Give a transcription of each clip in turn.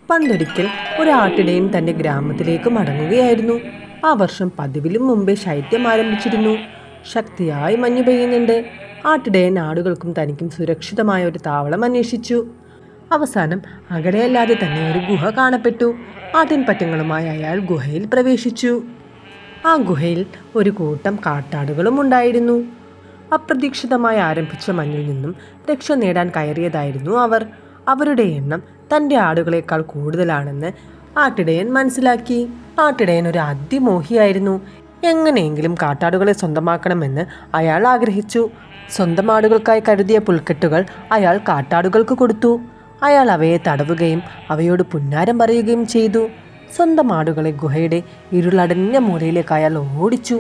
പണ്ടൊരിക്കൽ ഒരു ആട്ടിടയൻ തന്റെ ഗ്രാമത്തിലേക്ക് മടങ്ങുകയായിരുന്നു. ആ വർഷം പതിവിലും മുമ്പേ ശൈത്യം ആരംഭിച്ചിരുന്നു. ശക്തിയായി മഞ്ഞു പെയ്യുന്നുണ്ട്. ആട്ടിടയൻ ആടുകൾക്കും തനിക്കും സുരക്ഷിതമായ ഒരു താവളം അന്വേഷിച്ചു. അവസാനം അകലെയല്ലാതെ തന്നെ ഒരു ഗുഹ കാണപ്പെട്ടു. ആട്ടിൻപറ്റങ്ങളുമായി അയാൾ ഗുഹയിൽ പ്രവേശിച്ചു. ആ ഗുഹയിൽ ഒരു കൂട്ടം കാട്ടാടുകളും ഉണ്ടായിരുന്നു. അപ്രതീക്ഷിതമായി ആരംഭിച്ച മഞ്ഞിൽ നിന്നും രക്ഷ നേടാൻ കയറിയതായിരുന്നു അവർ. അവരുടെ എണ്ണം തൻ്റെ ആടുകളേക്കാൾ കൂടുതലാണെന്ന് ആട്ടിടയൻ മനസ്സിലാക്കി. ആട്ടിടയൻ ഒരു അതിമോഹിയായിരുന്നു. എങ്ങനെയെങ്കിലും കാട്ടാടുകളെ സ്വന്തമാക്കണമെന്ന് അയാൾ ആഗ്രഹിച്ചു. സ്വന്തം ആടുകൾക്കായി കരുതിയ പുൽക്കെട്ടുകൾ അയാൾ കാട്ടാടുകൾക്ക് കൊടുത്തു. അയാൾ അവയെ തടവുകയും അവയോട് പുന്നാരം പറയുകയും ചെയ്തു. സ്വന്തം ആടുകളെ ഗുഹയുടെ ഇരുളടഞ്ഞ മൂലയിലേക്ക് അയാൾ ഓടിച്ചു.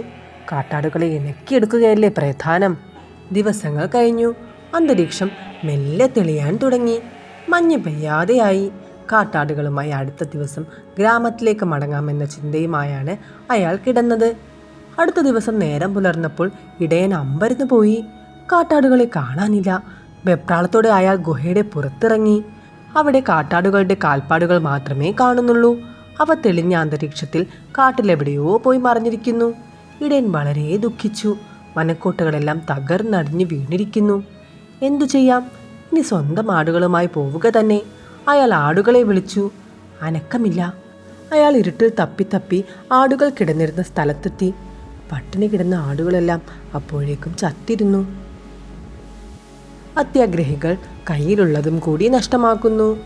കാട്ടാടുകളെ ഇണക്കിയെടുക്കുകയല്ലേ പ്രധാനം. ദിവസങ്ങൾ കഴിഞ്ഞു. അന്തരീക്ഷം മെല്ലെ തെളിയാൻ തുടങ്ങി. മഞ്ഞ് പെയ്യാതെയായി. കാട്ടാടുകളുമായി അടുത്ത ദിവസം ഗ്രാമത്തിലേക്ക് മടങ്ങാമെന്ന ചിന്തയുമായാണ് അയാൾ കിടന്നത്. അടുത്ത ദിവസം നേരം പുലർന്നപ്പോൾ ഇടയൻ അമ്പരന്ന് പോയി. കാട്ടാടുകളെ കാണാനില്ല. വെപ്രാളത്തോടെ അയാൾ ഗുഹയുടെ പുറത്തിറങ്ങി. അവിടെ കാട്ടാടുകളുടെ കാൽപ്പാടുകൾ മാത്രമേ കാണുന്നുള്ളൂ. അവ തെളിഞ്ഞ അന്തരീക്ഷത്തിൽ കാട്ടിലെവിടെയോ പോയി മറിഞ്ഞിരിക്കുന്നു. ഇടയൻ വളരെ ദുഃഖിച്ചു. മനക്കോട്ടകളെല്ലാം തകർന്നടിഞ്ഞു വീണിരിക്കുന്നു. എന്തു ചെയ്യാം? ഇനി സ്വന്തം ആടുകളുമായി പോവുക തന്നെ. അയാൾ ആടുകളെ വിളിച്ചു. അനക്കമില്ല. അയാൾ ഇരുട്ടിൽ തപ്പി ആടുകൾ കിടന്നിരുന്ന സ്ഥലത്തെത്തി. പട്ടിണി കിടന്ന ആടുകളെല്ലാം അപ്പോഴേക്കും ചത്തിരുന്നു. അത്യാഗ്രഹികൾ കയ്യിലുള്ളതും കൂടി നഷ്ടമാക്കുന്നു.